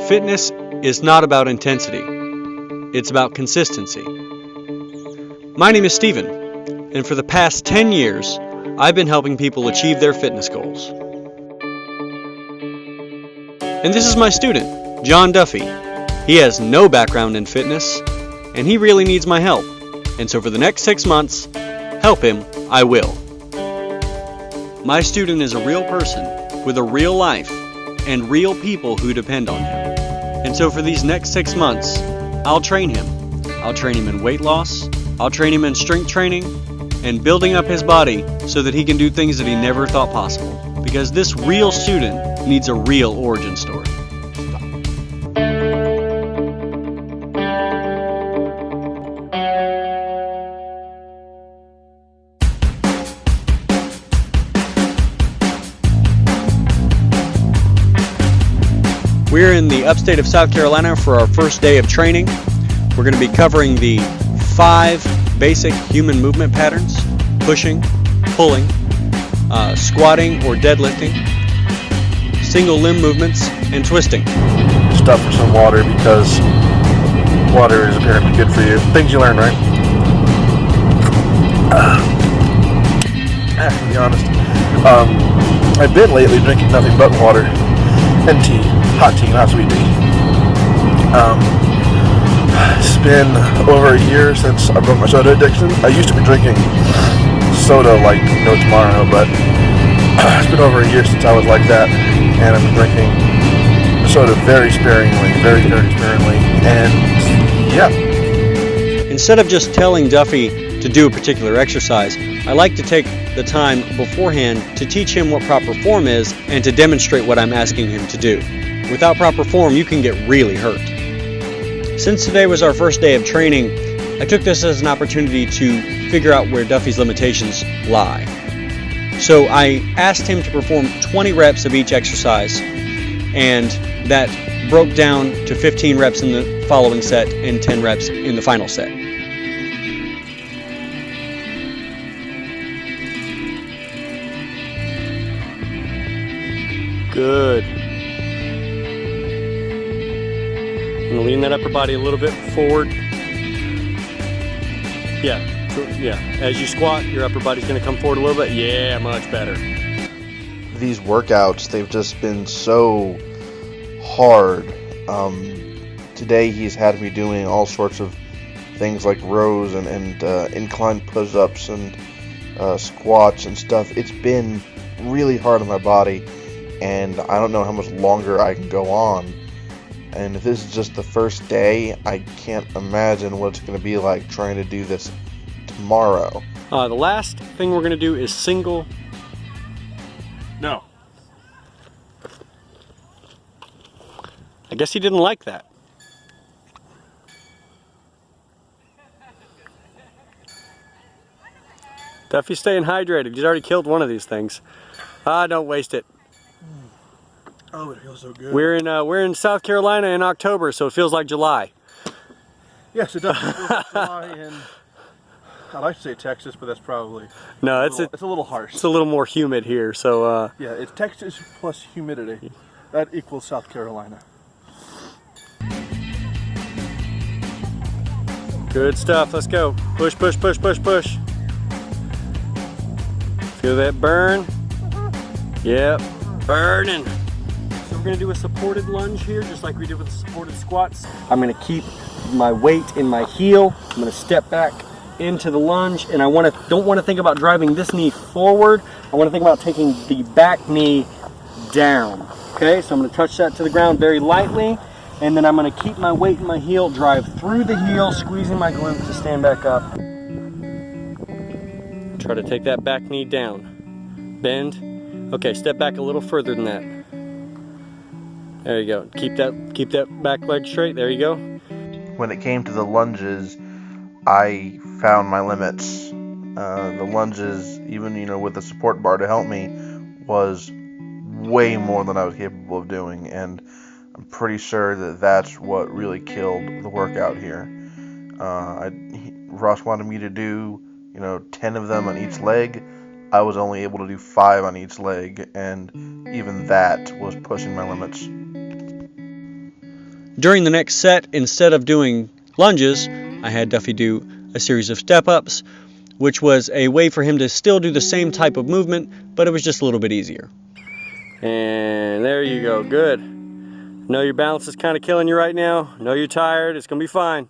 Fitness is not about intensity. It's about consistency. My name is Steven, and for the past 10 years, I've been helping people achieve their fitness goals. And this is my student, John Duffy. He has no background in fitness, and he really needs my help. And so for the next 6 months, help him, I will. My student is a real person with a real life and real people who depend on him. And so for these next 6 months, I'll train him. I'll train him in weight loss, I'll train him in strength training, and building up his body so that he can do things that he never thought possible. Because this real student needs a real origin story. We're in the upstate of South Carolina for our first day of training. We're going to be covering the 5 basic human movement patterns: pushing, pulling, squatting or deadlifting, single limb movements, and twisting. Stop for some water because water is apparently good for you. Things you learn, right? To be honest, I've been lately drinking nothing but water and tea, hot tea, not sweet tea. It's been over a year since I broke my soda addiction. I used to be drinking soda like no tomorrow, but it's been over a year since I was like that, and I'm drinking soda very sparingly, very sparingly, and yeah. Instead of just telling Duffy to do a particular exercise, I like to take the time beforehand to teach him what proper form is and to demonstrate what I'm asking him to do. Without proper form, you can get really hurt. Since today was our first day of training, I took this as an opportunity to figure out where Duffy's limitations lie. So I asked him to perform 20 reps of each exercise, and that broke down to 15 reps in the following set and 10 reps in the final set. Good. I'm going to lean that upper body a little bit forward. Yeah. As you squat, your upper body's going to come forward a little bit. Yeah, much better. These workouts, they've just been so hard. Today he's had me doing all sorts of things like rows and incline push-ups and squats and stuff. It's been really hard on my body, and I don't know how much longer I can go on. And if this is just the first day, I can't imagine what it's going to be like trying to do this tomorrow. The last thing we're going to do is single. No. I guess he didn't like that. Duffy's staying hydrated. He's already killed one of these things. Don't waste it. Oh, it feels so good. We're in South Carolina in October, so it feels like July. Yes, it does. It feels like July in, I'd like to say Texas, but that's probably it's a little harsh. It's a little more humid here, so yeah, it's Texas plus humidity. That equals South Carolina. Good stuff. Let's go. Push, push, push, push, push. Feel that burn? Yep, burning. So we're going to do a supported lunge here, just like we did with the supported squats. I'm going to keep my weight in my heel. I'm going to step back into the lunge, and I don't want to think about driving this knee forward. I want to think about taking the back knee down. Okay, so I'm going to touch that to the ground very lightly, and then I'm going to keep my weight in my heel, drive through the heel, squeezing my glutes to stand back up. Try to take that back knee down. Bend. Okay, step back a little further than that. There you go. Keep that back leg straight. There you go. When it came to the lunges, I found my limits. The lunges, even with the support bar to help me, was way more than I was capable of doing, and I'm pretty sure that that's what really killed the workout here. Ross wanted me to do 10 of them on each leg. I was only able to do 5 on each leg, and even that was pushing my limits. During the next set, instead of doing lunges, I had Duffy do a series of step-ups, which was a way for him to still do the same type of movement, but it was just a little bit easier. And there you go, good. Know your balance is kind of killing you right now. Know you're tired, it's gonna be fine.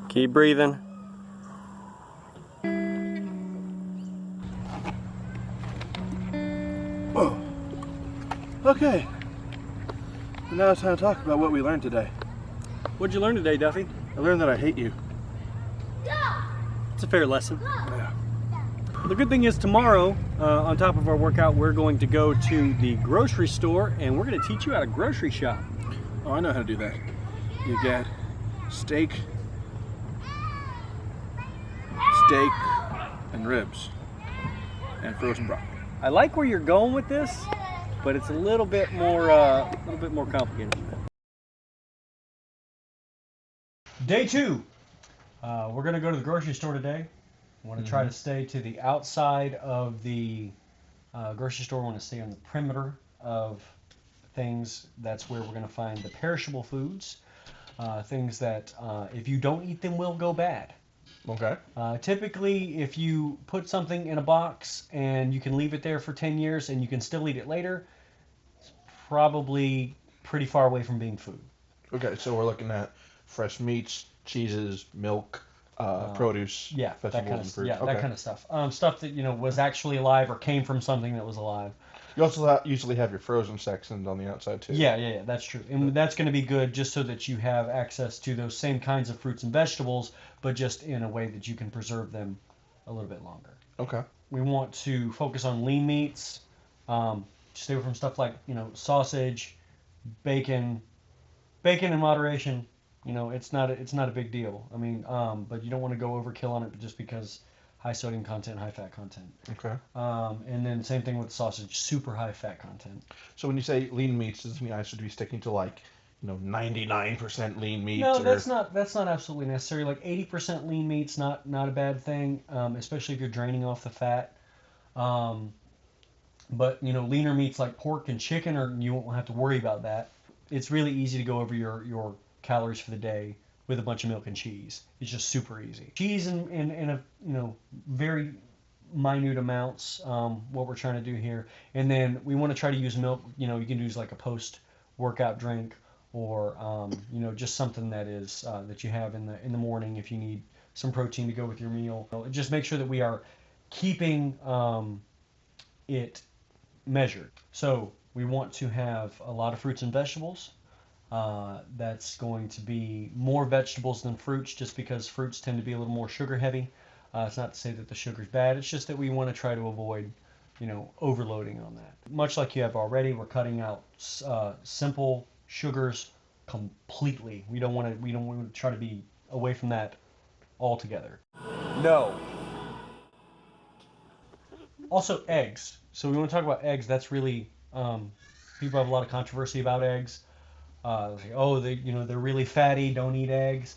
Keep breathing. Oh. Okay. Now it's time to talk about what we learned today. What'd you learn today, Duffy? I learned that I hate you. It's a fair lesson. Yeah. The good thing is tomorrow, on top of our workout, we're going to go to the grocery store and we're going to teach you how to grocery shop. Oh, I know how to do that. You get steak and ribs and frozen broccoli. I like where you're going with this, but it's a little bit more complicated than that. Day 2. We're going to go to the grocery store today. I want to try to stay to the outside of the grocery store. I want to stay on the perimeter of things. That's where we're going to find the perishable foods, things that if you don't eat them will go bad. Okay. Typically, if you put something in a box and you can leave it there for 10 years and you can still eat it later, it's probably pretty far away from being food. Okay, so we're looking at fresh meats, cheeses, milk, produce, Yeah, vegetables, that kind and of fruits. yeah, Okay. that kind of stuff. Stuff that was actually alive or came from something that was alive. You also usually have your frozen sections on the outside too. Yeah, that's true. And that's going to be good just so that you have access to those same kinds of fruits and vegetables, but just in a way that you can preserve them a little bit longer. Okay. We want to focus on lean meats, stay away from stuff like, sausage, bacon in moderation. It's not a big deal. I mean, but you don't want to go overkill on it just because high sodium content, high fat content. Okay. And then same thing with sausage, super high fat content. So when you say lean meats, does this mean I should be sticking to 99% lean meat? No, or... that's not absolutely necessary. Like 80% lean meat's not a bad thing, especially if you're draining off the fat. But leaner meats like pork and chicken, you won't have to worry about that. It's really easy to go over your calories for the day with a bunch of milk and cheese. It's just super easy. Cheese in a very minute amounts, what we're trying to do here. And then we want to try to use milk. You can use like a post-workout drink, or just something that is that you have in the morning if you need some protein to go with your meal. Just make sure that we are keeping it measured. So we want to have a lot of fruits and vegetables. That's going to be more vegetables than fruits, just because fruits tend to be a little more sugar heavy. It's not to say that the sugar's bad. It's just that we want to try to avoid, overloading on that. Much like you have already, we're cutting out simple sugars completely. We don't want to try to be away from that altogether. No. Also, eggs. So we want to talk about eggs. That's really people have a lot of controversy about eggs. They're really fatty. Don't eat eggs.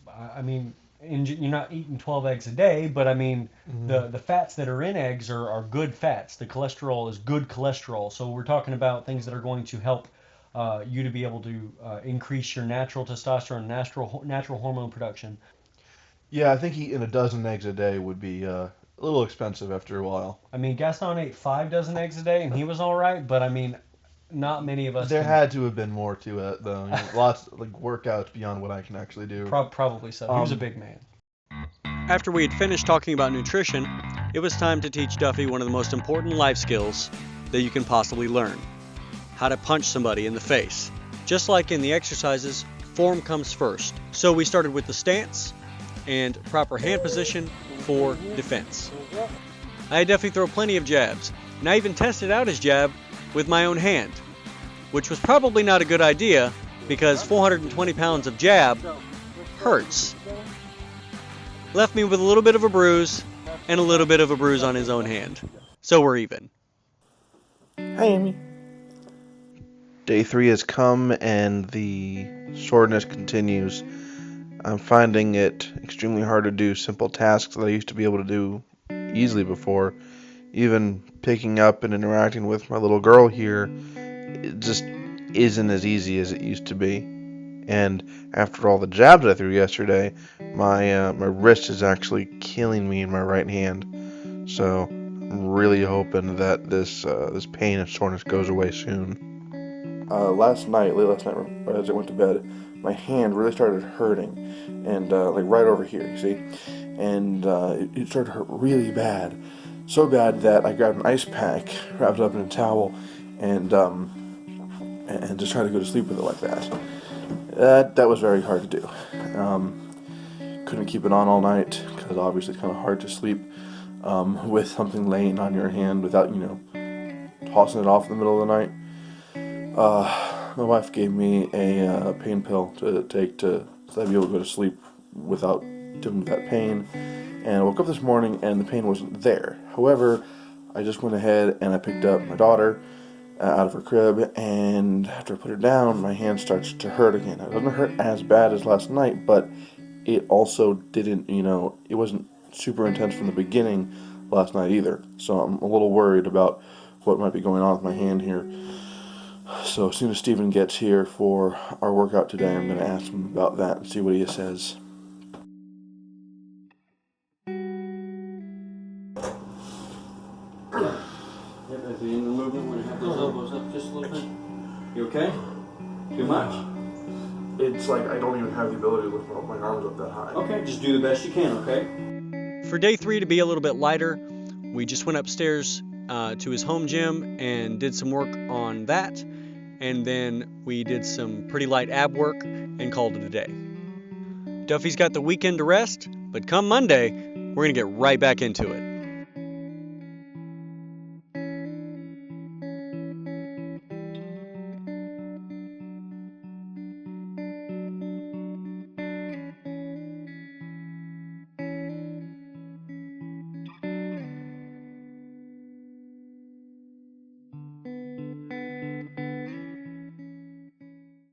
I mean, you're not eating 12 eggs a day, but I mean, the fats that are in eggs are good fats. The cholesterol is good cholesterol. So we're talking about things that are going to help you to be able to increase your natural testosterone, natural hormone production. Yeah, I think eating a dozen eggs a day would be a little expensive after a while. I mean, Gaston ate 5 dozen eggs a day, and he was all right. But I mean, not many of us. There had to have been more to it, though. Lots like workouts beyond what I can actually do. Probably so. He was a big man. After we had finished talking about nutrition, it was time to teach Duffy one of the most important life skills that you can possibly learn: how to punch somebody in the face. Just like in the exercises, form comes first. So we started with the stance and proper hand position for defense. I had Duffy throw plenty of jabs, and I even tested out his jab with my own hand, which was probably not a good idea because 420 pounds of jab hurts. Left me with a little bit of a bruise and a little bit of a bruise on his own hand. So we're even. Hi, Amy. Day 3 has come and the soreness continues. I'm finding it extremely hard to do simple tasks that I used to be able to do easily before. Even picking up and interacting with my little girl here, isn't as easy as it used to be. And after all the jabs I threw yesterday, my wrist is actually killing me in my right hand. So I'm really hoping that this pain and soreness goes away soon. Late last night, right as I went to bed, my hand really started hurting, and like right over here, you see, and it started to hurt really bad, so bad that I grabbed an ice pack, wrapped it up in a towel, and just tried to go to sleep with it like that. That was very hard to do. Couldn't keep it on all night because obviously it's kind of hard to sleep with something laying on your hand without, tossing it off in the middle of the night. My wife gave me a pain pill to take so I'd be able to go to sleep without dealing with that pain. And I woke up this morning and the pain wasn't there. However, I just went ahead and I picked up my daughter out of her crib, and after I put her down, my hand starts to hurt again. It doesn't hurt as bad as last night, but it also didn't, it wasn't super intense from the beginning last night either. So I'm a little worried about what might be going on with my hand here. So as soon as Steven gets here for our workout today, I'm going to ask him about that and see what he says. Yep, at the end of the movement, we're going to have those elbows up just a little bit. You okay? Too much? It's like I don't even have the ability to lift my arms up that high. Okay, just do the best you can, okay? For day 3 to be a little bit lighter, we just went upstairs to his home gym and did some work on that. And then we did some pretty light ab work and called it a day. Duffy's got the weekend to rest, but come Monday, we're going to get right back into it.